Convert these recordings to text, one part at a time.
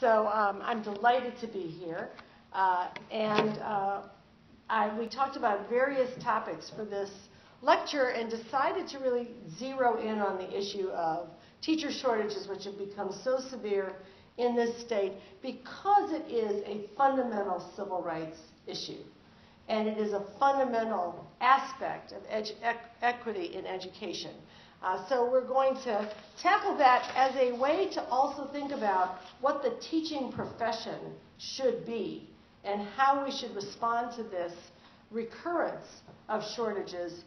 So I'm delighted to be here. We talked about various topics for this lecture and decided to really zero in on the issue of teacher shortages, which have become so severe in this state because it is a fundamental civil rights issue. And it is a fundamental aspect of equity in education. So we're going to tackle that as a way to also think about what the teaching profession should be and how we should respond to this recurrence of shortages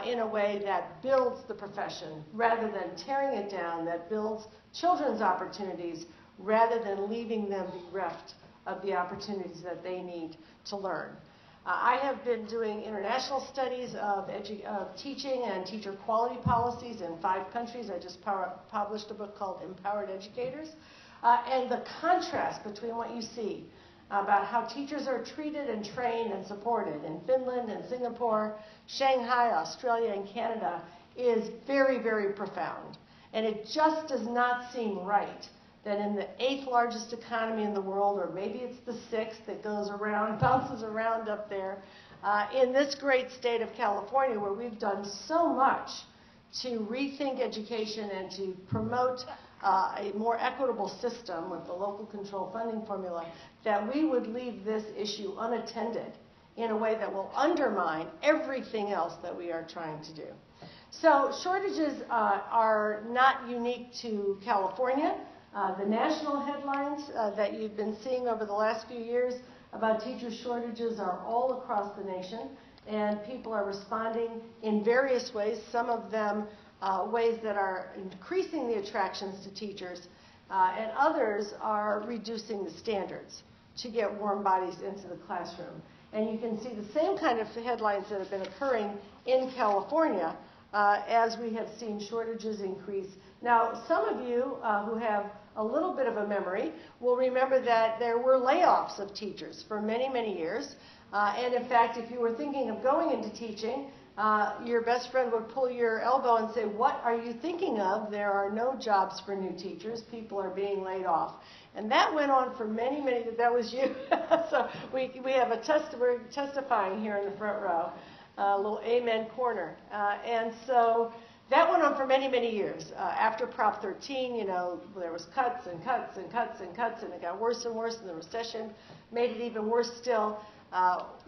in a way that builds the profession rather than tearing it down, that builds children's opportunities rather than leaving them bereft of the opportunities that they need to learn. I have been doing international studies of teaching and teacher quality policies in 5 countries. I just published a book called Empowered Educators. And the contrast between what you see about how teachers are treated and trained and supported in Finland and Singapore, Shanghai, Australia, and Canada is very, very profound. And it just does not seem right that in the 8th largest economy in the world, or maybe it's the 6th that goes around, bounces around up there, in this great state of California, where we've done so much to rethink education and to promote a more equitable system with the local control funding formula, that we would leave this issue unattended in a way that will undermine everything else that we are trying to do. So shortages are not unique to California. The national headlines that you've been seeing over the last few years about teacher shortages are all across the nation, and people are responding in various ways, some of them ways that are increasing the attractions to teachers, and others are reducing the standards to get warm bodies into the classroom. And you can see the same kind of headlines that have been occurring in California as we have seen shortages increase. Now, some of you who have a little bit of a memory will remember that there were layoffs of teachers for many, many years. And in fact, if you were thinking of going into teaching, your best friend would pull your elbow and say, "What are you thinking of? There are no jobs for new teachers. People are being laid off." And that went on for many, many, that was you. So we have we're testifying here in the front row, a little amen corner. And so that went on for many, many years. After Prop 13, you know, there was cuts and cuts and cuts and cuts, and it got worse and worse, and the recession made it even worse still.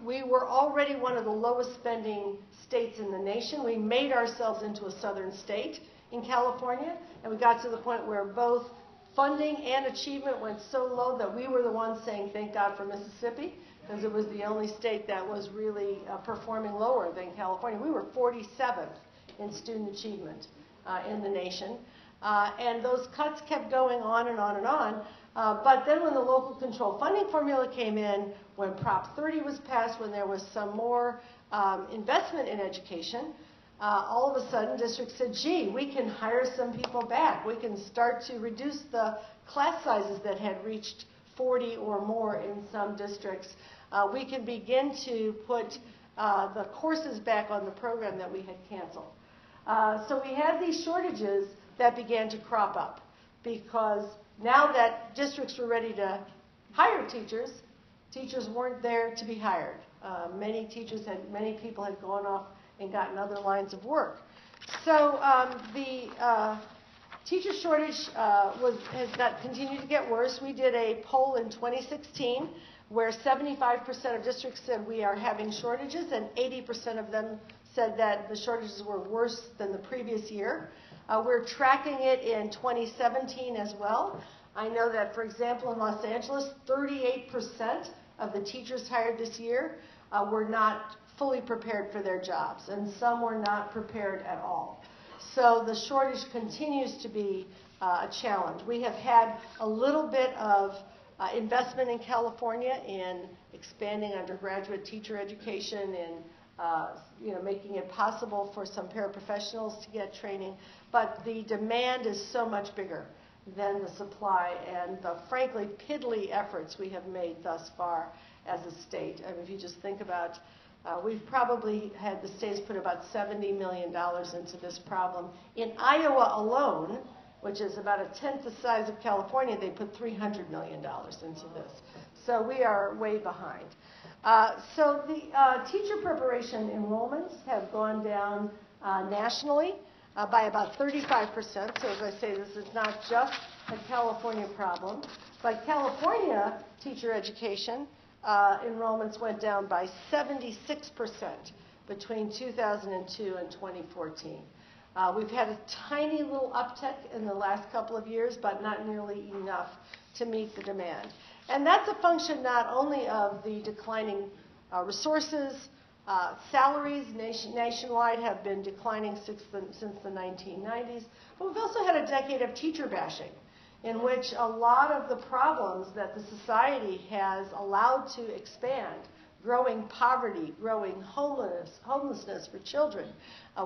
We were already one of the lowest spending states in the nation. We made ourselves into a southern state in California, and we got to the point where both funding and achievement went so low that we were the ones saying, "Thank God for Mississippi," because it was the only state that was really performing lower than California. We were 47th in student achievement in the nation. And those cuts kept going on and on and on. But then when the local control funding formula came in, when Prop 30 was passed, when there was some more investment in education, all of a sudden districts said, "Gee, we can hire some people back. We can start to reduce the class sizes that had reached 40 or more in some districts. We can begin to put the courses back on the program that we had canceled." So we had these shortages that began to crop up because now that districts were ready to hire teachers, teachers weren't there to be hired. Many people had gone off and gotten other lines of work. So the teacher shortage has continued to get worse. We did a poll in 2016 where 75% of districts said we are having shortages, and 80% of them said that the shortages were worse than the previous year. We're tracking it in 2017 as well. I know that, for example, in Los Angeles, 38% of the teachers hired this year were not fully prepared for their jobs, and some were not prepared at all. So the shortage continues to be a challenge. We have had a little bit of investment in California in expanding undergraduate teacher education and making it possible for some paraprofessionals to get training, but the demand is so much bigger than the supply, and the frankly piddly efforts we have made thus far as a state. I mean, if you just think about, we've probably had the states put about $70 million into this problem. In Iowa alone, which is about a tenth the size of California. They put $300 million into this. So we are way behind. So the teacher preparation enrollments have gone down nationally by about 35%. So as I say, this is not just a California problem. But California teacher education enrollments went down by 76% between 2002 and 2014. We've had a tiny little uptick in the last couple of years, but not nearly enough to meet the demand. And that's a function not only of the declining resources. Salaries nationwide have been declining since the 1990s, but we've also had a decade of teacher bashing, in which a lot of the problems that the society has allowed to expand, growing poverty, growing homelessness for children,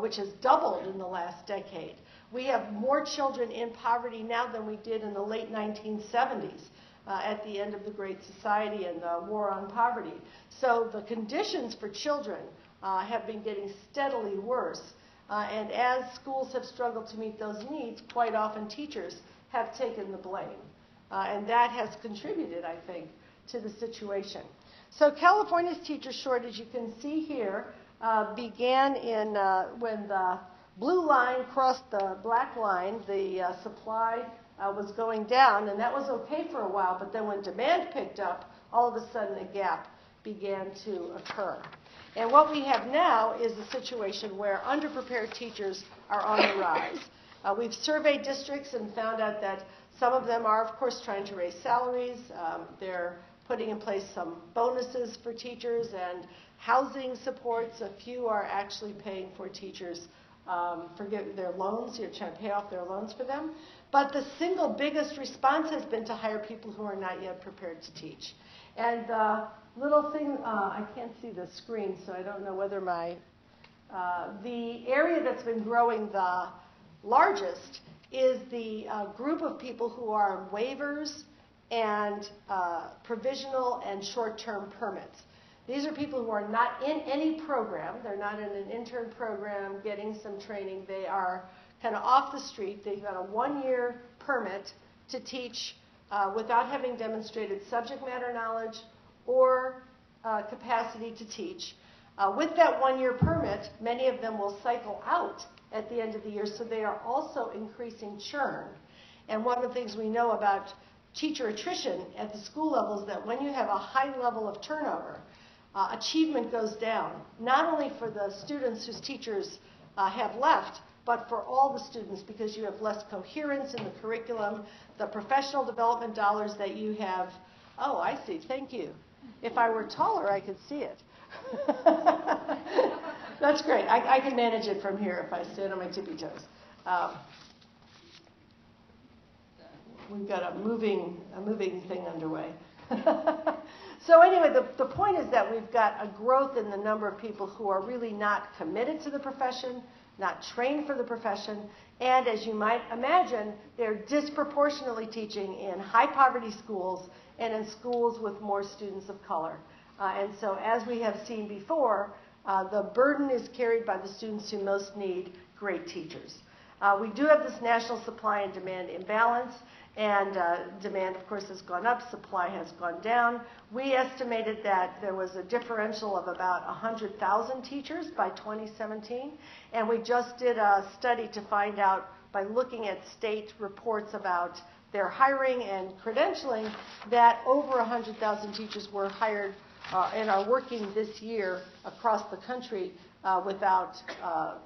which has doubled in the last decade. We have more children in poverty now than we did in the late 1970s. At the end of the Great Society and the War on Poverty. So the conditions for children have been getting steadily worse. And as schools have struggled to meet those needs, quite often teachers have taken the blame. And that has contributed, I think, to the situation. So California's teacher shortage, you can see here, began in when the blue line crossed the black line, the supply was going down, and that was okay for a while, but then when demand picked up, all of a sudden a gap began to occur. And what we have now is a situation where underprepared teachers are on the rise. We've surveyed districts and found out that some of them are, of course, trying to raise salaries. They're putting in place some bonuses for teachers and housing supports. A few are actually paying for teachers for their loans, trying to pay off their loans for them. But the single biggest response has been to hire people who are not yet prepared to teach. And the little thing, I can't see the screen, so I don't know whether the area that's been growing the largest is the group of people who are on waivers and provisional and short-term permits. These are people who are not in any program. They're not in an intern program getting some training. They are kind of off the street. They've got a one-year permit to teach without having demonstrated subject matter knowledge or capacity to teach. With that one-year permit, many of them will cycle out at the end of the year, so they are also increasing churn. And one of the things we know about teacher attrition at the school level is that when you have a high level of turnover, achievement goes down, not only for the students whose teachers have left, but for all the students, because you have less coherence in the curriculum, the professional development dollars that you have. Oh, I see. Thank you. If I were taller, I could see it. That's great. I can manage it from here if I stand on my tippy toes. We've got a moving thing underway. So anyway, the point is that we've got a growth in the number of people who are really not committed to the profession, not trained for the profession, and as you might imagine, they're disproportionately teaching in high poverty schools and in schools with more students of color. And so as we have seen before, the burden is carried by the students who most need great teachers. We do have this national supply and demand imbalance, and demand, of course, has gone up, supply has gone down. We estimated that there was a differential of about 100,000 teachers by 2017, and we just did a study to find out by looking at state reports about their hiring and credentialing that over 100,000 teachers were hired and are working this year across the country without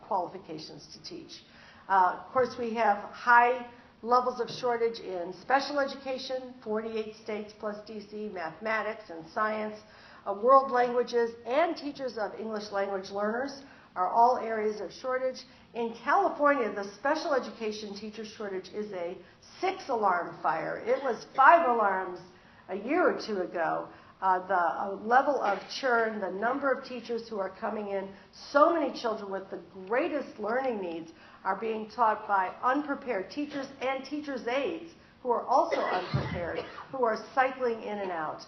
qualifications to teach. Of course, we have high levels of shortage in special education, 48 states plus DC, mathematics and science, world languages, and teachers of English language learners are all areas of shortage. In California, the special education teacher shortage is a 6-alarm fire. It was 5 alarms a year or two ago. The level of churn, the number of teachers who are coming in, so many children with the greatest learning needs are being taught by unprepared teachers and teachers' aides who are also unprepared, who are cycling in and out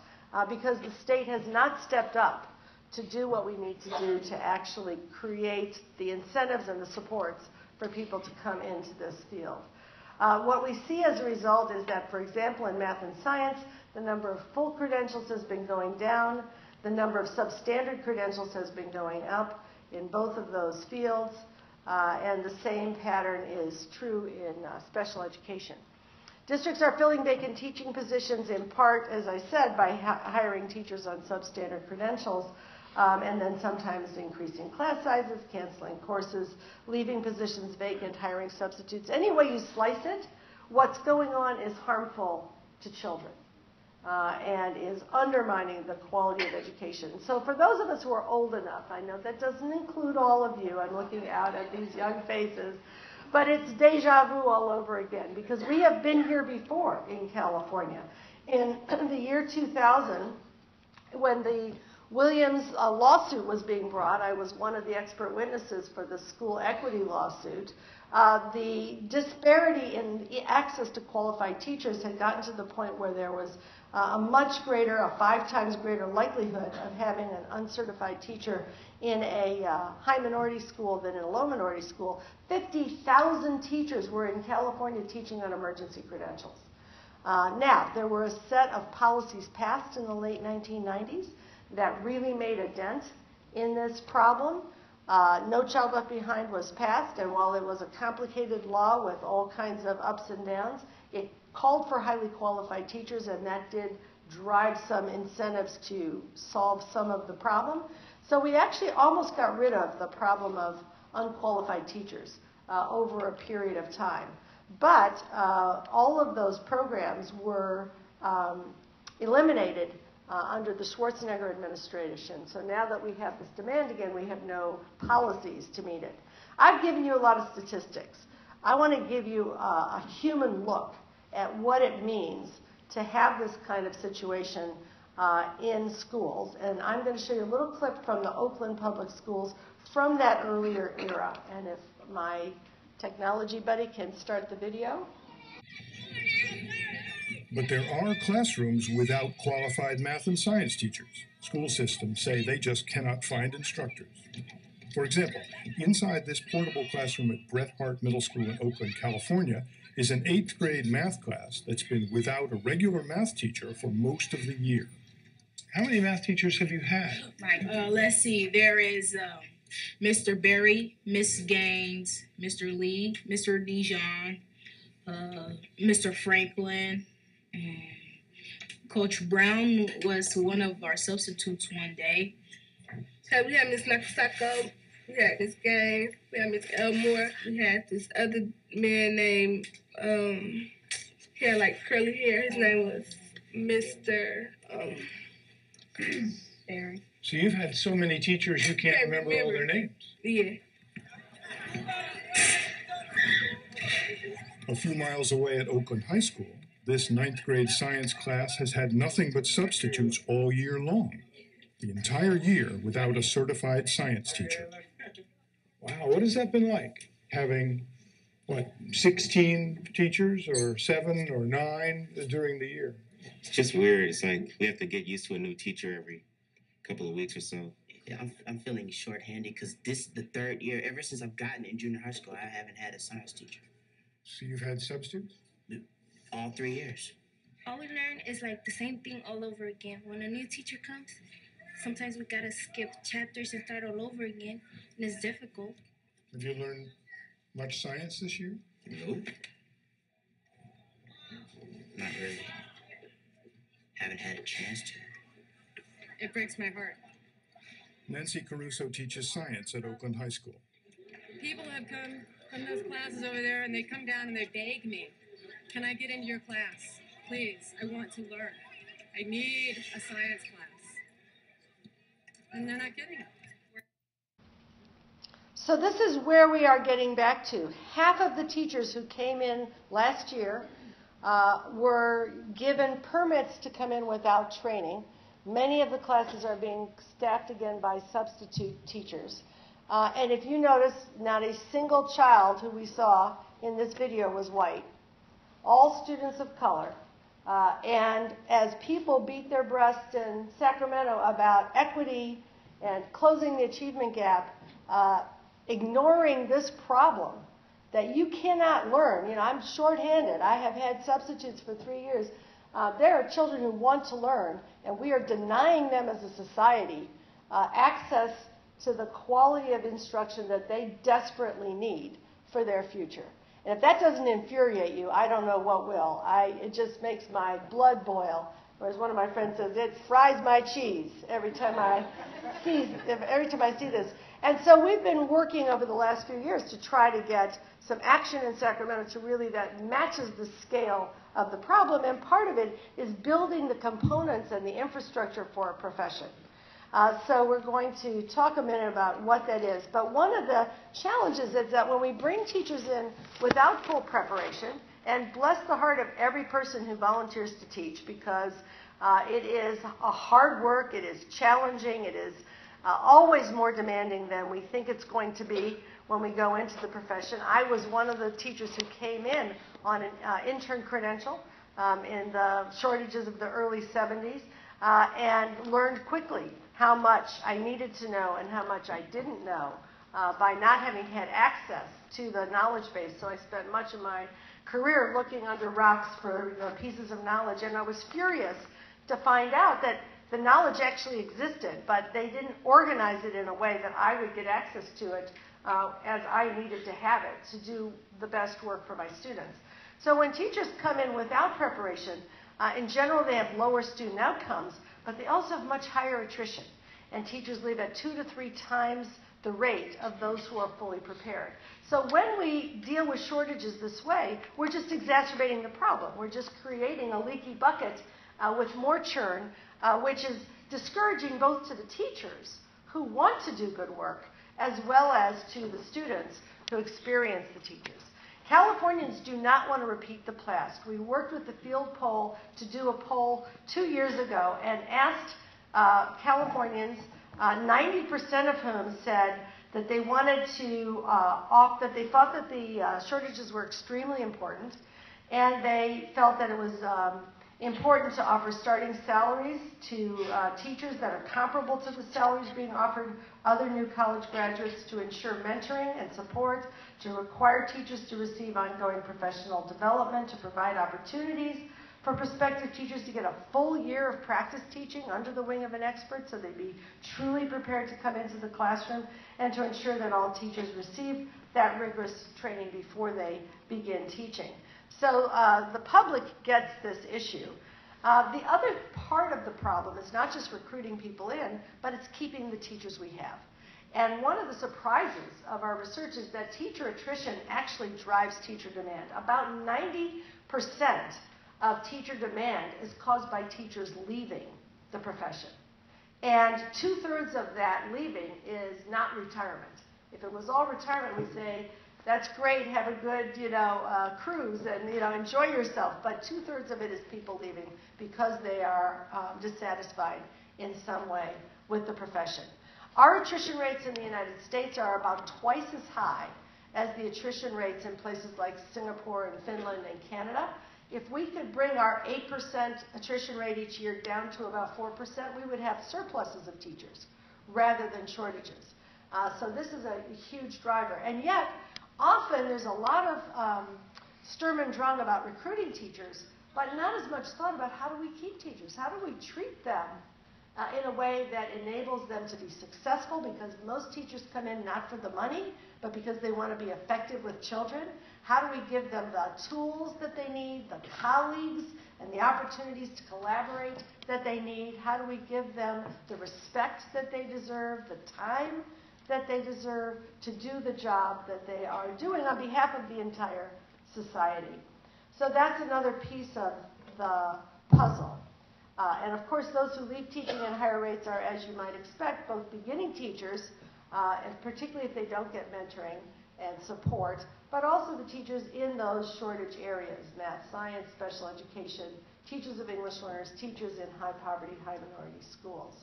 because the state has not stepped up to do what we need to do to actually create the incentives and the supports for people to come into this field. What we see as a result is that, for example, in math and science, the number of full credentials has been going down. The number of substandard credentials has been going up in both of those fields. And the same pattern is true in special education. Districts are filling vacant teaching positions in part, as I said, by hiring teachers on substandard credentials, and then sometimes increasing class sizes, canceling courses, leaving positions vacant, hiring substitutes. Any way you slice it, what's going on is harmful to children and is undermining the quality of education. So for those of us who are old enough, I know that doesn't include all of you. I'm looking out at these young faces. But it's deja vu all over again, because we have been here before in California. In the year 2000, when the Williams lawsuit was being brought, I was one of the expert witnesses for the school equity lawsuit. The disparity in access to qualified teachers had gotten to the point where there was a much greater, a 5 times greater likelihood of having an uncertified teacher in a high minority school than in a low minority school. 50,000 teachers were in California teaching on emergency credentials. Now, there were a set of policies passed in the late 1990s that really made a dent in this problem. No Child Left Behind was passed, and while it was a complicated law with all kinds of ups and downs, it called for highly qualified teachers, and that did drive some incentives to solve some of the problem. So we actually almost got rid of the problem of unqualified teachers over a period of time. But all of those programs were eliminated under the Schwarzenegger administration. So now that we have this demand again, we have no policies to meet it. I've given you a lot of statistics. I want to give you a human look at what it means to have this kind of situation in schools. And I'm going to show you a little clip from the Oakland Public Schools from that earlier era. And if my technology buddy can start the video. But there are classrooms without qualified math and science teachers. School systems say they just cannot find instructors. For example, inside this portable classroom at Bret Harte Middle School in Oakland, California, is an 8th grade math class that's been without a regular math teacher for most of the year. How many math teachers have you had? Let's see. There is Mr. Berry, Miss Gaines, Mr. Lee, Mr. Dijon, Mr. Franklin. Coach Brown was one of our substitutes one day. So we had Miss Nakasako, we had Miss Gaines, we had Miss Elmore, we had this other man named, he had like curly hair. His name was Mr. Barry. So you've had so many teachers you can't remember all their names. Yeah. A few miles away at Oakland High School, this 9th grade science class has had nothing but substitutes all year long. The entire year without a certified science teacher. Wow, what has that been like? Having, 16 teachers or 7 or 9 during the year? It's just weird. It's like we have to get used to a new teacher every couple of weeks or so. Yeah, I'm feeling shorthanded because this is the 3rd year. Ever since I've gotten in junior high school, I haven't had a science teacher. So you've had substitutes? All 3 years. All we learn is like the same thing all over again. When a new teacher comes, sometimes we gotta skip chapters and start all over again, and it's difficult. Have you learned much science this year? Nope. Not really. Haven't had a chance to. It breaks my heart. Nancy Caruso teaches science at Oakland High School. People have come from those classes over there, and they come down and they beg me, can I get into your class? Please, I want to learn. I need a science class. And they're not getting it. So this is where we are getting back to. Half of the teachers who came in last year were given permits to come in without training. Many of the classes are being staffed again by substitute teachers. And if you notice, not a single child who we saw in this video was white. All students of color. And as people beat their breasts in Sacramento about equity and closing the achievement gap, ignoring this problem that you cannot learn. I'm shorthanded. I have had substitutes for 3 years. There are children who want to learn, and we are denying them as a society access to the quality of instruction that they desperately need for their future. And if that doesn't infuriate you, I don't know what will. It just makes my blood boil. Or as one of my friends says, it fries my cheese every time I see this. And so we've been working over the last few years to try to get some action in Sacramento to really that matches the scale of the problem. And part of it is building the components and the infrastructure for a profession. So we're going to talk a minute about what that is. But one of the challenges is that when we bring teachers in without full preparation, and bless the heart of every person who volunteers to teach, because it is a hard work, it is challenging, it is always more demanding than we think it's going to be when we go into the profession. I was one of the teachers who came in on an intern credential in the shortages of the early 70s and learned quickly how much I needed to know and how much I didn't know by not having had access to the knowledge base. So I spent much of my career looking under rocks for pieces of knowledge, and I was furious to find out that the knowledge actually existed, but they didn't organize it in a way that I would get access to it as I needed to have it to do the best work for my students. So when teachers come in without preparation, in general they have lower student outcomes, but they also have much higher attrition, and teachers leave at 2 to 3 times the rate of those who are fully prepared. So when we deal with shortages this way, we're just exacerbating the problem. We're just creating a leaky bucket with more churn, which is discouraging both to the teachers who want to do good work, as well as to the students who experience the teachers. Californians do not want to repeat the past. We worked with the field poll to do a poll 2 years ago and asked Californians, 90% of whom said that they wanted to that they thought that the shortages were extremely important, and they felt that it was important to offer starting salaries to teachers that are comparable to the salaries being offered other new college graduates, to ensure mentoring and support, to require teachers to receive ongoing professional development, to provide opportunities for prospective teachers to get a full year of practice teaching under the wing of an expert so they'd be truly prepared to come into the classroom, and to ensure that all teachers receive that rigorous training before they begin teaching. So the public gets this issue. The other part of the problem is not just recruiting people in, but it's keeping the teachers we have. And one of the surprises of our research is that teacher attrition actually drives teacher demand. About 90% of teacher demand is caused by teachers leaving the profession. And 2/3 of that leaving is not retirement. If it was all retirement, we'd say, that's great, have a good, cruise and, enjoy yourself. But 2/3 of it is people leaving because they are dissatisfied in some way with the profession. Our attrition rates in the United States are about twice as high as the attrition rates in places like Singapore and Finland and Canada. If we could bring our 8% attrition rate each year down to about 4%, we would have surpluses of teachers rather than shortages. So this is a huge driver. And yet, often there's a lot of sturm and drang about recruiting teachers, but not as much thought about how do we keep teachers? How do we treat them in a way that enables them to be successful, because most teachers come in not for the money, but because they want to be effective with children. How do we give them the tools that they need, the colleagues, and the opportunities to collaborate that they need? How do we give them the respect that they deserve, the time that they deserve to do the job that they are doing on behalf of the entire society? So that's another piece of the puzzle. And of course, those who leave teaching at higher rates are, as you might expect, both beginning teachers, and particularly if they don't get mentoring and support, but also the teachers in those shortage areas, math, science, special education, teachers of English learners, teachers in high poverty, high minority schools.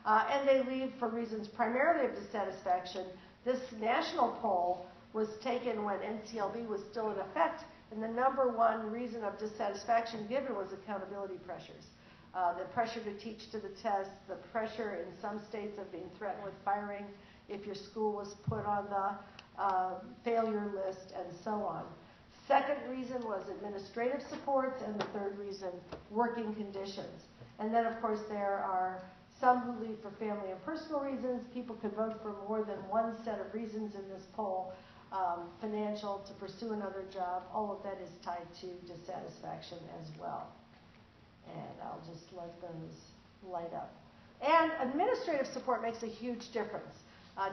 And they leave for reasons primarily of dissatisfaction. This national poll was taken when NCLB was still in effect, and the number one reason of dissatisfaction given was accountability pressures. The pressure to teach to the test, the pressure in some states of being threatened with firing if your school was put on the failure list, and so on. Second reason was administrative supports, and the third reason, working conditions. And then, of course, there are some who leave for family and personal reasons. People could vote for more than one set of reasons in this poll. Financial, to pursue another job, all of that is tied to dissatisfaction as well. And I'll just let those light up. And administrative support makes a huge difference.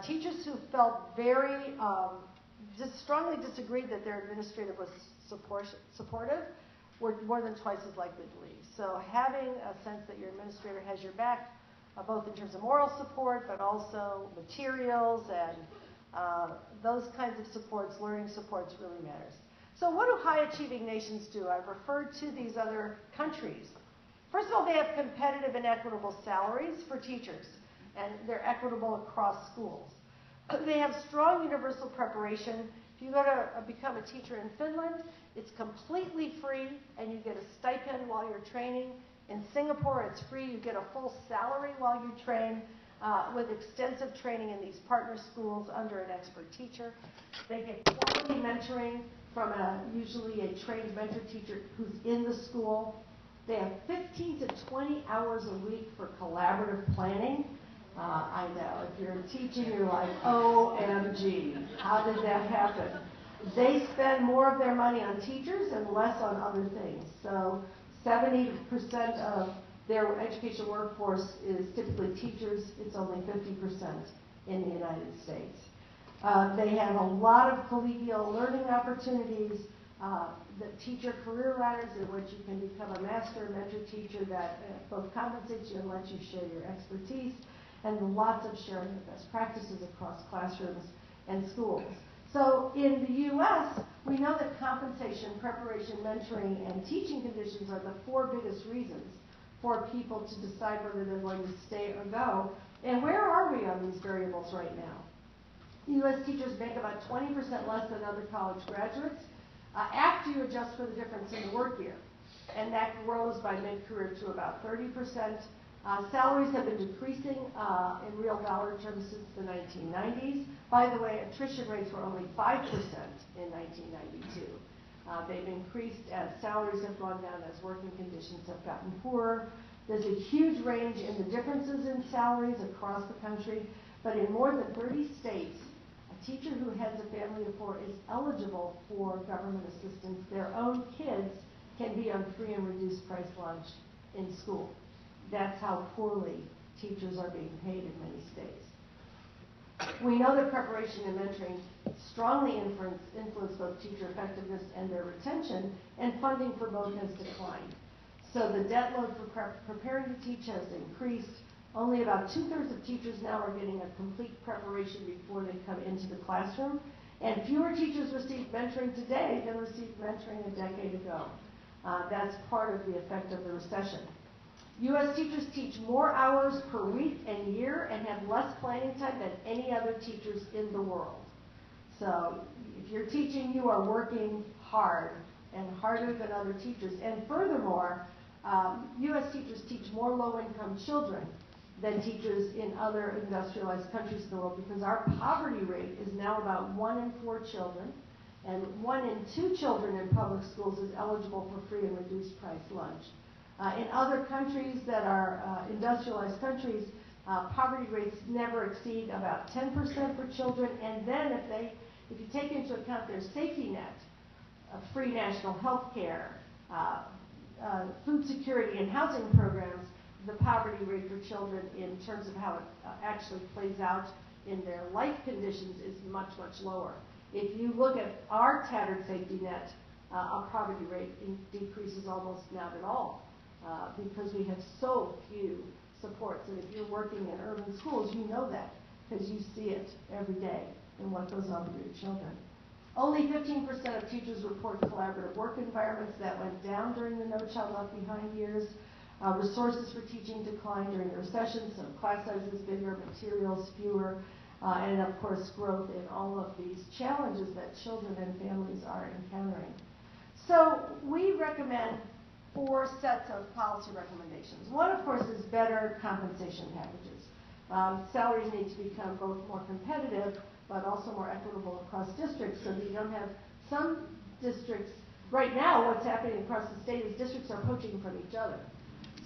Teachers who felt very strongly disagreed that their administrator was supportive were more than twice as likely to leave. So having a sense that your administrator has your back, both in terms of moral support, but also materials and those kinds of supports, learning supports, really matters. So what do high-achieving nations do? I've referred to these other countries. First of all, they have competitive and equitable salaries for teachers, and they're equitable across schools. They have strong universal preparation. If you go to become a teacher in Finland, it's completely free, and you get a stipend while you're training. In Singapore, it's free. You get a full salary while you train, with extensive training in these partner schools under an expert teacher. They get quality mentoring from usually a trained mentor teacher who's in the school. They have 15 to 20 hours a week for collaborative planning. I know, if you're teaching, you're like, OMG, how did that happen? They spend more of their money on teachers and less on other things. So 70% of their education workforce is typically teachers. It's only 50% in the United States. They have a lot of collegial learning opportunities, the teacher career ladders in which you can become a master and mentor teacher that both compensates you and lets you share your expertise, and lots of sharing of best practices across classrooms and schools. So in the U.S., we know that compensation, preparation, mentoring, and teaching conditions are the four biggest reasons for people to decide whether they're going to stay or go. And where are we on these variables right now? U.S. teachers make about 20% less than other college graduates after you adjust for the difference in the work year. And that grows by mid-career to about 30%. Salaries have been decreasing in real dollar terms since the 1990s. By the way, attrition rates were only 5% in 1992. They've increased as salaries have gone down, as working conditions have gotten poorer. There's a huge range in the differences in salaries across the country, but in more than 30 states, a teacher who heads a family of four is eligible for government assistance. Their own kids can be on free and reduced price lunch in school. That's how poorly teachers are being paid in many states. We know that preparation and mentoring strongly influence both teacher effectiveness and their retention, and funding for both has declined. So the debt load for preparing to teach has increased. Only about 2/3 of teachers now are getting a complete preparation before they come into the classroom, and fewer teachers receive mentoring today than received mentoring a decade ago. That's part of the effect of the recession. U.S. teachers teach more hours per week and year and have less planning time than any other teachers in the world. So if you're teaching, you are working hard and harder than other teachers. And furthermore, U.S. teachers teach more low-income children than teachers in other industrialized countries in the world, because our poverty rate is now about 1 in 4 children, and 1 in 2 children in public schools is eligible for free and reduced price lunch. In other countries that are industrialized countries, poverty rates never exceed about 10% for children, and then if you take into account their safety net, free national health care, food security and housing programs, the poverty rate for children in terms of how it actually plays out in their life conditions is much, much lower. If you look at our tattered safety net, our poverty rate decreases almost not at all. Because we have so few supports. And if you're working in urban schools, you know that, because you see it every day in what goes on with your children. Only 15% of teachers report collaborative work environments. That went down during the No Child Left Behind years. Resources for teaching declined during the recession, so class sizes bigger, materials fewer, and of course growth in all of these challenges that children and families are encountering. So we recommend 4 sets of policy recommendations. One, of course, is better compensation packages. Salaries need to become both more competitive, but also more equitable across districts so that you don't have some districts. Right now, what's happening across the state is districts are poaching from each other.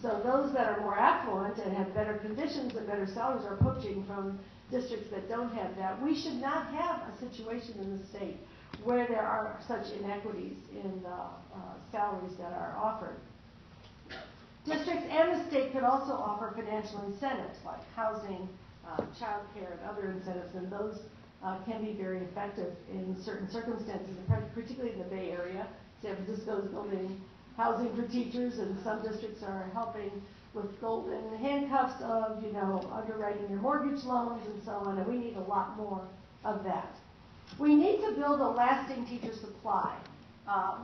So those that are more affluent and have better conditions and better salaries are poaching from districts that don't have that. We should not have a situation in the state where there are such inequities in the salaries that are offered. Districts and the state could also offer financial incentives like housing, child care, and other incentives, and those can be very effective in certain circumstances, particularly in the Bay Area. San Francisco is building housing for teachers, and some districts are helping with golden handcuffs of, underwriting your mortgage loans and so on, and we need a lot more of that. We need to build a lasting teacher supply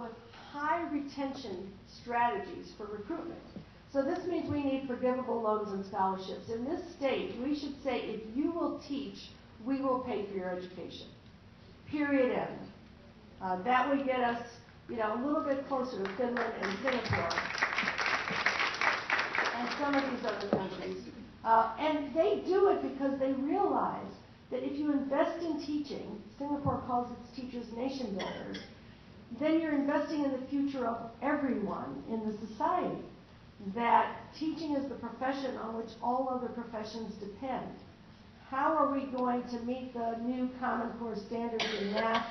with high retention strategies for recruitment. So this means we need forgivable loans and scholarships. In this state, we should say, if you will teach, we will pay for your education. Period, end. That would get us, a little bit closer to Finland and Singapore and some of these other countries. And they do it because they realize that if you invest in teaching, Singapore calls its teachers nation builders, then you're investing in the future of everyone in the society. That teaching is the profession on which all other professions depend. How are we going to meet the new Common Core standards in math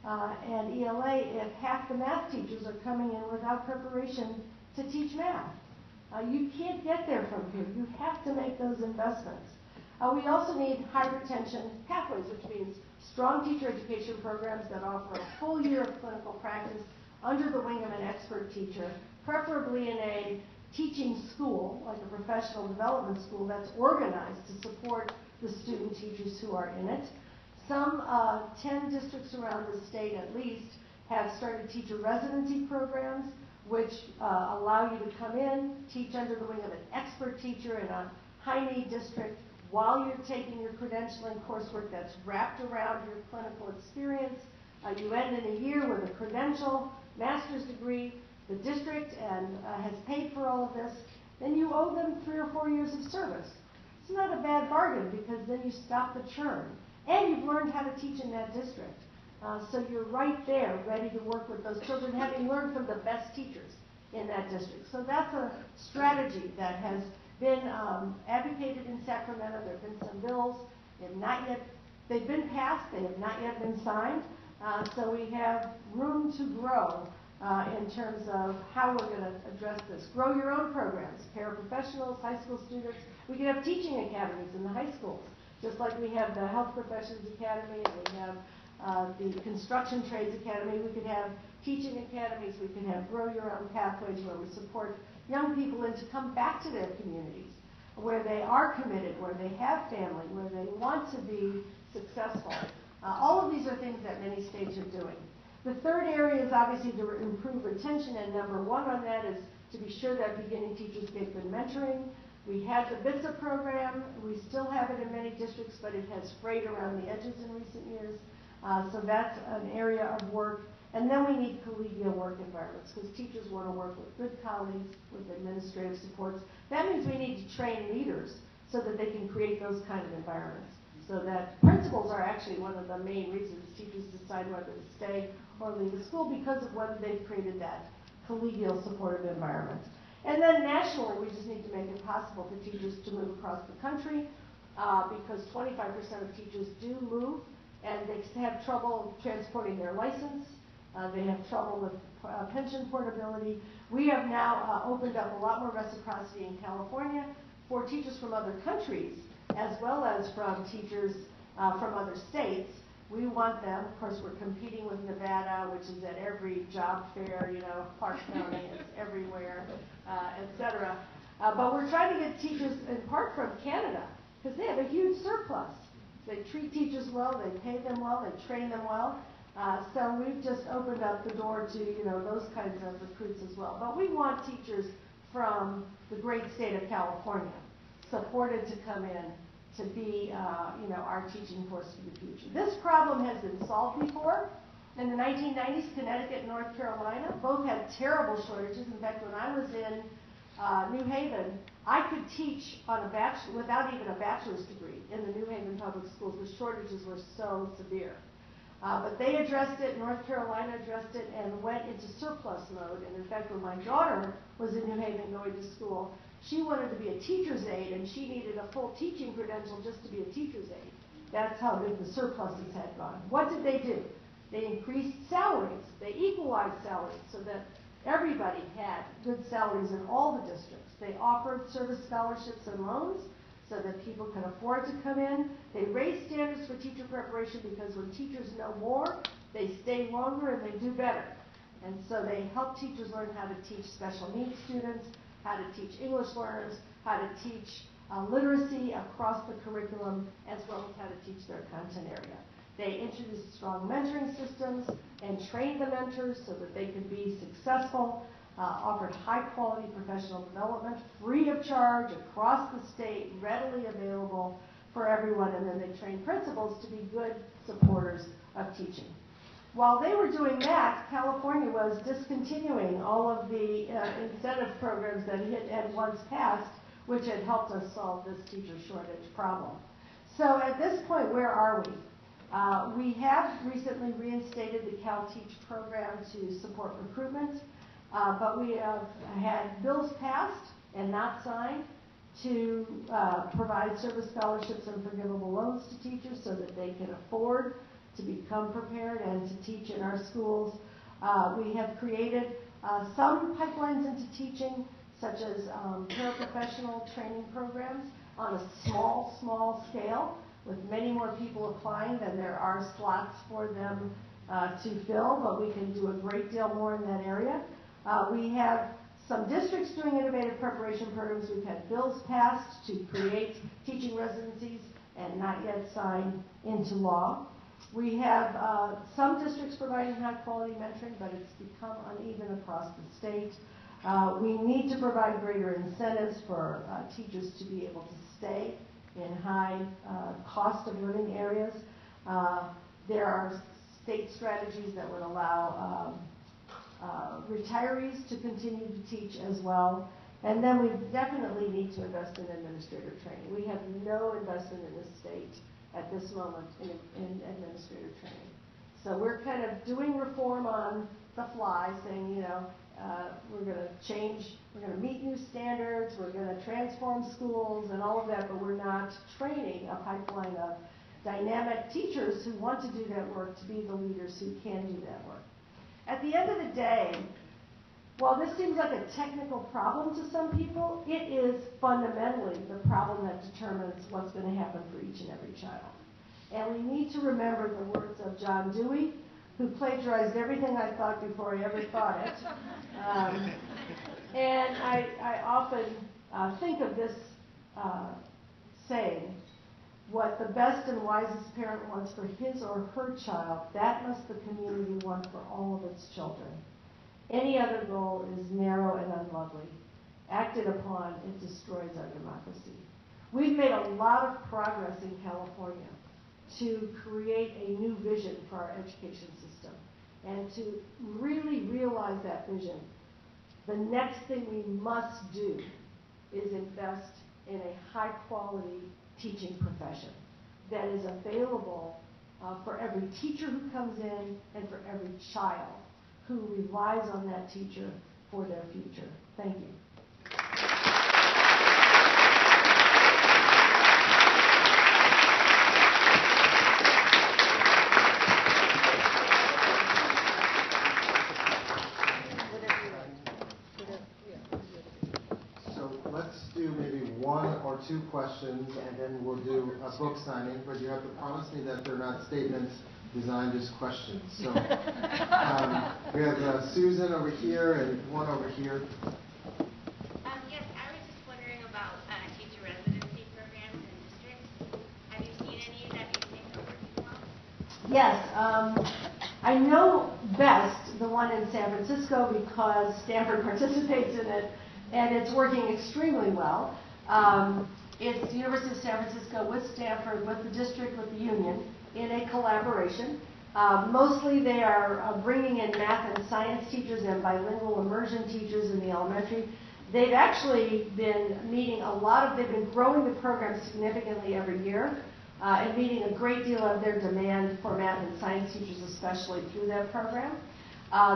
and ELA if half the math teachers are coming in without preparation to teach math? You can't get there from here. You have to make those investments. We also need high retention pathways, which means strong teacher education programs that offer a full year of clinical practice under the wing of an expert teacher, preferably in a teaching school, like a professional development school that's organized to support the student teachers who are in it. Some 10 districts around the state at least have started teacher residency programs which allow you to come in, teach under the wing of an expert teacher in a high-need district while you're taking your credentialing coursework that's wrapped around your clinical experience. You end in a year with a credential, master's degree. The district has paid for all of this. Then you owe them 3 or 4 years of service. It's not a bad bargain because then you stop the churn. And you've learned how to teach in that district. So you're right there ready to work with those children, having learned from the best teachers in that district. So that's a strategy that has been advocated in Sacramento. There have been some bills. They've been passed. They have not yet been signed. So we have room to grow in terms of how we're going to address this. Grow your own programs, paraprofessionals, high school students. We can have teaching academies in the high schools, just like we have the Health Professions Academy, and we have the Construction Trades Academy. We could have teaching academies. We can have grow your own pathways where we support young people and to come back to their communities where they are committed, where they have family, where they want to be successful. All of these are things that many states are doing. The third area is obviously to improve retention, and number one on that is to be sure that beginning teachers get good mentoring. We had the BITSA program. We still have it in many districts, but it has frayed around the edges in recent years. So that's an area of work. And then we need collegial work environments because teachers want to work with good colleagues, with administrative supports. That means we need to train leaders so that they can create those kind of environments. So that principals are actually one of the main reasons teachers decide whether to stay or leave the school because of whether they've created that collegial supportive environment. And then nationally, we just need to make it possible for teachers to move across the country because 25% of teachers do move and they have trouble transporting their license. They have trouble with pension portability. We have now opened up a lot more reciprocity in California for teachers from other countries as well as from teachers from other states. We want them, of course, we're competing with Nevada, which is at every job fair, Clark County is everywhere, et cetera. But we're trying to get teachers, in part from Canada, because they have a huge surplus. They treat teachers well, they pay them well, they train them well. So we've just opened up the door to, those kinds of recruits as well. But we want teachers from the great state of California supported to come in to be, our teaching force for the future. This problem has been solved before. In the 1990s, Connecticut and North Carolina both had terrible shortages. In fact, when I was in New Haven, I could teach on without even a bachelor's degree in the New Haven public schools. The shortages were so severe. But they addressed it, North Carolina addressed it, and went into surplus mode. And in fact, when my daughter was in New Haven going to school, she wanted to be a teacher's aide, and she needed a full teaching credential just to be a teacher's aide. That's how big the surpluses had gone. What did they do? They increased salaries. They equalized salaries so that everybody had good salaries in all the districts. They offered service scholarships and loans so that people could afford to come in. They raised standards for teacher preparation because when teachers know more, they stay longer and they do better. And so they help teachers learn how to teach special needs students, how to teach English learners, how to teach literacy across the curriculum, as well as how to teach their content area. They introduced strong mentoring systems and trained the mentors so that they could be successful, offered high-quality professional development, free of charge, across the state, readily available for everyone, and then they trained principals to be good supporters of teaching. While they were doing that, California was discontinuing all of the incentive programs that it had once passed, which had helped us solve this teacher shortage problem. So at this point, where are we? We have recently reinstated the CalTeach program to support recruitment, but we have had bills passed and not signed to provide service scholarships and forgivable loans to teachers so that they can afford to become prepared and to teach in our schools. We have created some pipelines into teaching, such as paraprofessional training programs on a small scale, with many more people applying than there are slots for them to fill, but we can do a great deal more in that area. We have some districts doing innovative preparation programs. We've had bills passed to create teaching residencies and not yet signed into law. We have some districts providing high-quality mentoring, but it's become uneven across the state. We need to provide greater incentives for teachers to be able to stay in high cost of living areas. There are state strategies that would allow retirees to continue to teach as well. And then we definitely need to invest in administrator training. We have no investment in this state at this moment in administrator training. So we're kind of doing reform on the fly, saying, you know, we're going to change, we're going to meet new standards, we're going to transform schools and all of that, but we're not training a pipeline of dynamic teachers who want to do that work to be the leaders who can do that work. At the end of the day, while this seems like a technical problem to some people, it is fundamentally the problem that determines what's going to happen for each and every child. And we need to remember the words of John Dewey, who plagiarized everything I thought before I ever thought it. And I often think of this saying, what the best and wisest parent wants for his or her child, that must the community want for all of its children. Any other goal is narrow and unlovely. Acted upon, it destroys our democracy. We've made a lot of progress in California to create a new vision for our education system and to really realize that vision. The next thing we must do is invest in a high-quality teaching profession that is available for every teacher who comes in and for every child who relies on that teacher for their future. Thank you. One or two questions, and then we'll do a book signing, but you have to promise me that they're not statements designed as questions. So we have Susan over here and one over here. Yes, I was just wondering about teacher residency programs in districts. Have you seen any that you think are working well? Yes. I know best the one in San Francisco because Stanford participates in it, and it's working extremely well. It's the University of San Francisco with Stanford, with the district, with the union, in a collaboration. Mostly they are bringing in math and science teachers and bilingual immersion teachers in the elementary. They've actually been meeting they've been growing the program significantly every year and meeting a great deal of their demand for math and science teachers, especially through that program.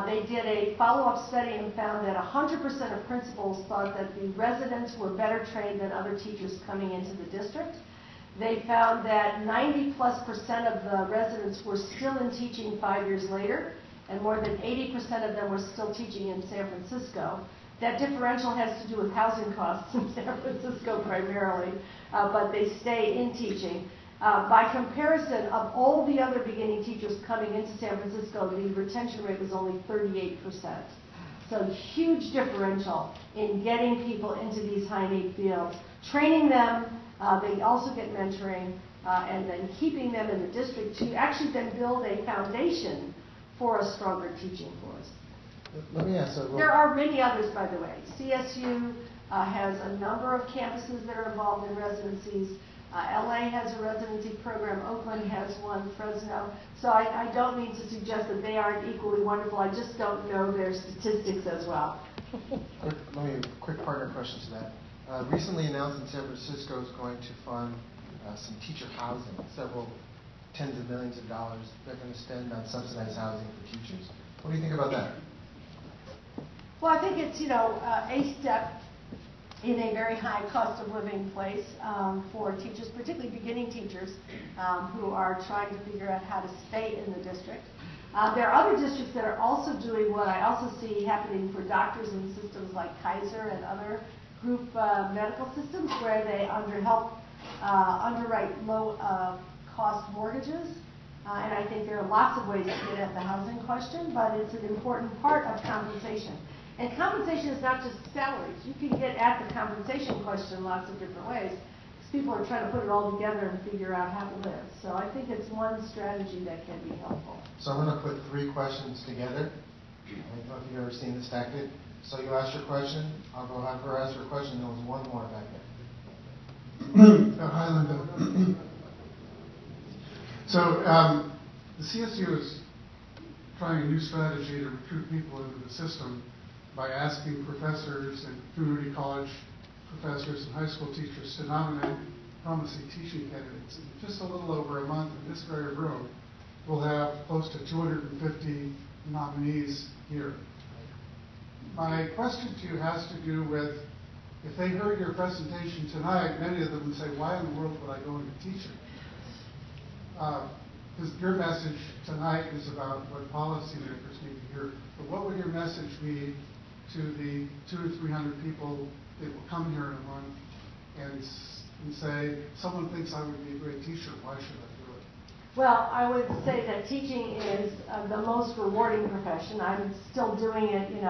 They did a follow-up study and found that 100% of principals thought that the residents were better trained than other teachers coming into the district. They found that 90+% of the residents were still in teaching 5 years later, and more than 80% of them were still teaching in San Francisco. That differential has to do with housing costs in San Francisco primarily, but they stay in teaching. By comparison of all the other beginning teachers coming into San Francisco, the retention rate was only 38%. So huge differential in getting people into these high-need fields, training them. They also get mentoring, and then keeping them in the district to actually then build a foundation for a stronger teaching force. Let me ask There are many others, by the way. CSU has a number of campuses that are involved in residencies. LA has a residency program. Oakland has one. Fresno. So I don't mean to suggest that they aren't equally wonderful. I just don't know their statistics as well. Quick partner question to that. Recently announced in San Francisco is going to fund some teacher housing, several tens of millions of dollars they're going to spend on subsidized housing for teachers. What do you think about that? Well, I think it's, a step in a very high cost of living place for teachers, particularly beginning teachers who are trying to figure out how to stay in the district. There are other districts that are also doing what I also see happening for doctors in systems like Kaiser and other group medical systems where they help underwrite low cost mortgages. And I think there are lots of ways to get at the housing question, but it's an important part of compensation. And compensation is not just salaries. You can get at the compensation question lots of different ways, because people are trying to put it all together and figure out how to live. So I think it's one strategy that can be helpful. So I'm going to put 3 questions together. I don't know if you've ever seen this tactic. So you ask your question, I'll go have her ask her question, there was one more back there. Hi, Linda. So the CSU is trying a new strategy to recruit people into the system by asking professors and community college professors and high school teachers to nominate promising teaching candidates. In just a little over a month in this very room, we'll have close to 250 nominees here. My question to you has to do with, if they heard your presentation tonight, many of them would say, why in the world would I go into teaching? Because your message tonight is about what policymakers need to hear. But what would your message be to the 200 or 300 people that will come here in a month and say, someone thinks I would be a great teacher, why should I do it? Well, I would say that teaching is the most rewarding profession. I'm still doing it,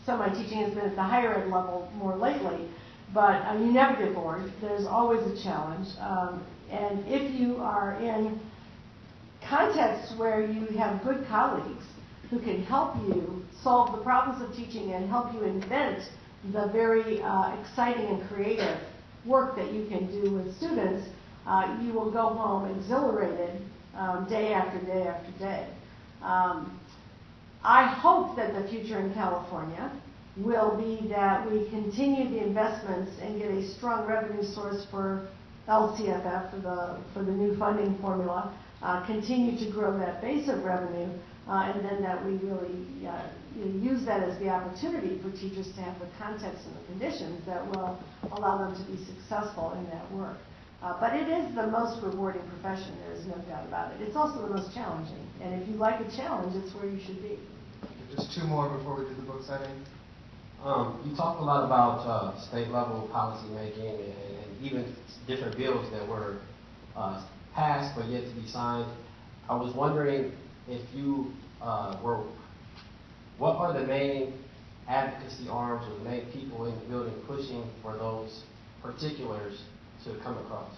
some of my teaching has been at the higher ed level more lately, but you never get bored. There's always a challenge. And if you are in contexts where you have good colleagues who can help you solve the problems of teaching and help you invent the very exciting and creative work that you can do with students, you will go home exhilarated day after day after day. I hope that the future in California will be that we continue the investments and get a strong revenue source for LCFF, for the new funding formula, continue to grow that base of revenue, and then that we really use that as the opportunity for teachers to have the context and the conditions that will allow them to be successful in that work. But it is the most rewarding profession, there is no doubt about it. It's also the most challenging, and if you like a challenge, it's where you should be. Just 2 more before we do the book signing. You talked a lot about state level policy making and even different bills that were passed but yet to be signed. I was wondering if you what are the main advocacy arms or the main people in the building pushing for those particulars to come across?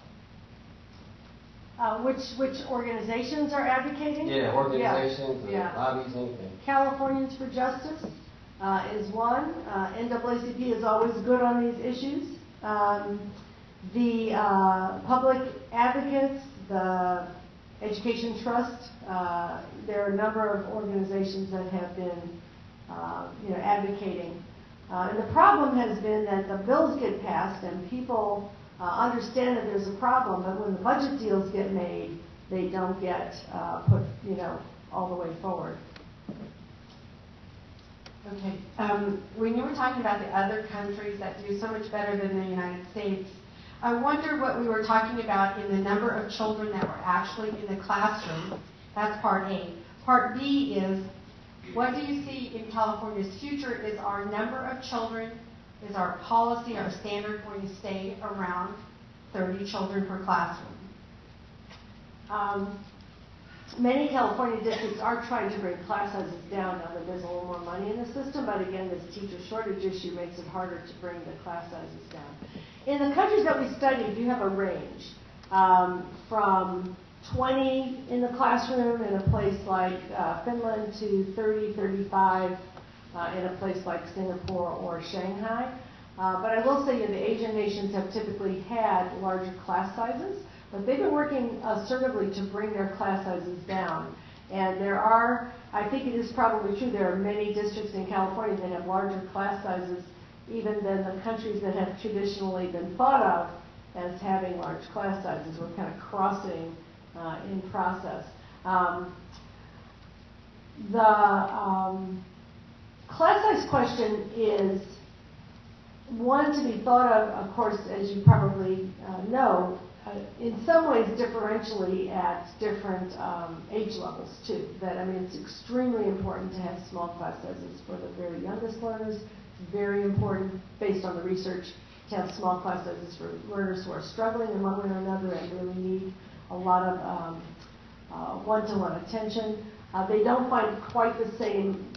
Which organizations are advocating? Yeah, organizations, lobbies, anything. Califomians for Justice is one. NAACP is always good on these issues. The public advocates, the Education Trust, there are a number of organizations that have been advocating And the problem has been that the bills get passed and people understand that there's a problem, but when the budget deals get made, they don't get put, all the way forward. Okay. When you were talking about the other countries that do so much better than the United States, I wonder what we were talking about in the number of children that were actually in the classroom. That's part A. Part B is, what do you see in California's future? Is our number of children, is our policy, our standard going to stay around 30 children per classroom? Many California districts are trying to bring class sizes down now that there's a little more money in the system, but again, this teacher shortage issue makes it harder to bring the class sizes down. In the countries that we studied, you have a range from 20 in the classroom in a place like Finland to 30, 35 in a place like Singapore or Shanghai. But I will say the Asian nations have typically had larger class sizes, but they've been working assertively to bring their class sizes down. And there are, I think it is probably true, there are many districts in California that have larger class sizes even than the countries that have traditionally been thought of as having large class sizes. We're kind of crossing in process. The class size question is one to be thought of course, as you probably know, in some ways differentially at different age levels too. It's extremely important to have small class sizes for the very youngest learners. It's very important, based on the research, to have small class sizes for learners who are struggling in one way or another and really need a lot of one-to-one attention. They don't find quite the same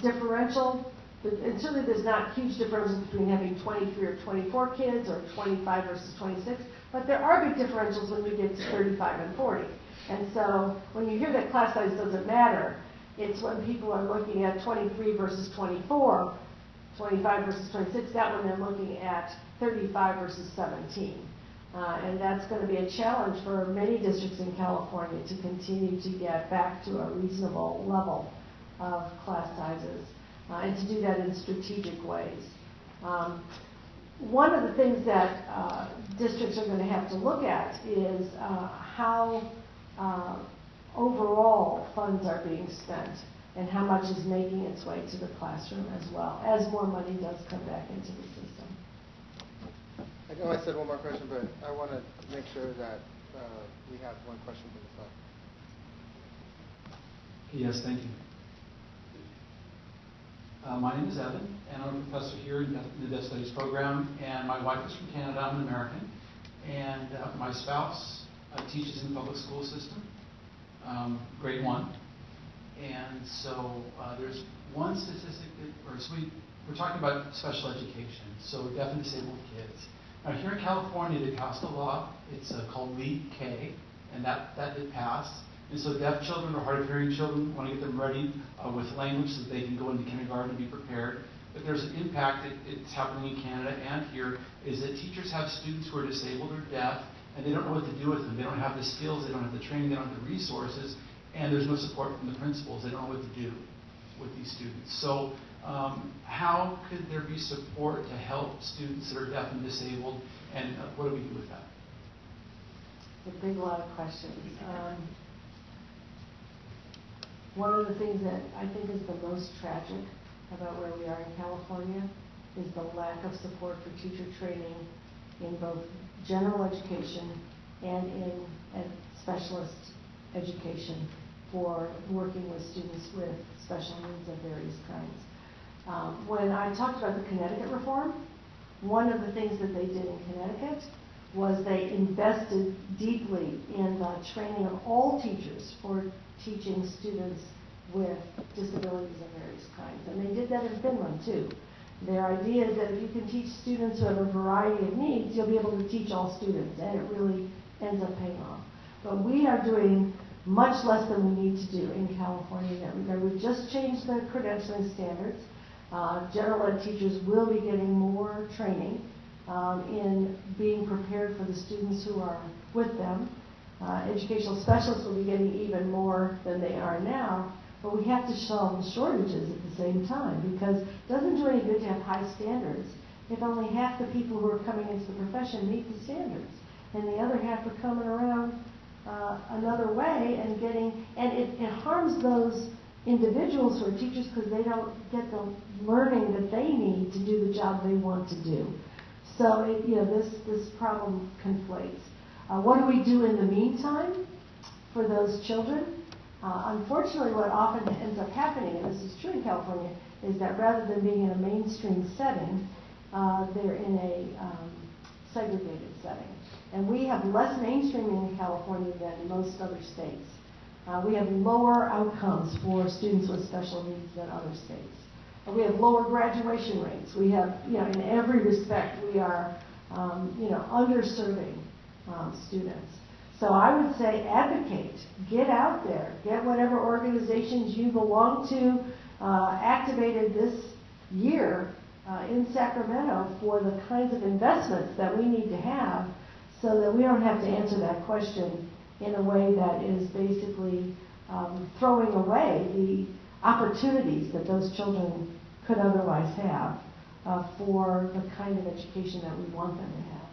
differential. And certainly there's not huge differences between having 23 or 24 kids or 25 versus 26, but there are big differentials when you get to 35 and 40. And so when you hear that class size doesn't matter, it's when people are looking at 23 versus 24, 25 versus 26, that when they're looking at 35 versus 17. And that's going to be a challenge for many districts in California to continue to get back to a reasonable level of class sizes. And to do that in strategic ways. One of the things that districts are going to have to look at is how overall funds are being spent and how much is making its way to the classroom as well, as more money does come back into the system. I know I said one more question, but I want to make sure that we have one question from the side. Yes, thank you. My name is Evan, and I'm a professor here in the Deaf Studies program, and my wife is from Canada. I'm an American, and my spouse teaches in the public school system, grade 1. And so there's one statistic we're talking about special education, so deaf and disabled kids. Now here in California, they passed a law. It's called Leaky, and that did pass. And so deaf children or hard of hearing children want to get them ready with language so that they can go into kindergarten and be prepared. But there's an impact, it's happening in Canada and here, is that teachers have students who are disabled or deaf, and they don't know what to do with them. They don't have the skills, they don't have the training, they don't have the resources, and there's no support from the principals. They don't know what to do with these students. So how could there be support to help students that are deaf and disabled, and what do we do with that? It's a big lot of questions. One of the things that I think is the most tragic about where we are in California is the lack of support for teacher training in both general education and in specialist education for working with students with special needs of various kinds. When I talked about the Connecticut reform, one of the things that they did in Connecticut was they invested deeply in the training of all teachers for teaching students with disabilities of various kinds. And they did that in Finland too. Their idea is that if you can teach students who have a variety of needs, you'll be able to teach all students, and it really ends up paying off. But we are doing much less than we need to do in California in that regard. We've just changed the credentialing standards. General ed teachers will be getting more training in being prepared for the students who are with them. Educational specialists will be getting even more than they are now. but we have to solve the shortages at the same time, because it doesn't do any good to have high standards if only half the people who are coming into the profession meet the standards, and the other half are coming around another way and it harms those individuals who are teachers because they don't get the learning that they need to do the job they want to do. So this problem conflates. What do we do in the meantime for those children? Unfortunately, what often ends up happening, and this is true in California, is that rather than being in a mainstream setting, they're in a segregated setting. And we have less mainstreaming in California than most other states. We have lower outcomes for students with special needs than other states. We have lower graduation rates. We have, in every respect, we are, underserving students. So I would say advocate, get out there, get whatever organizations you belong to activated this year in Sacramento for the kinds of investments that we need to have so that we don't have to answer that question in a way that is basically throwing away the opportunities that those children could otherwise have for the kind of education that we want them to have.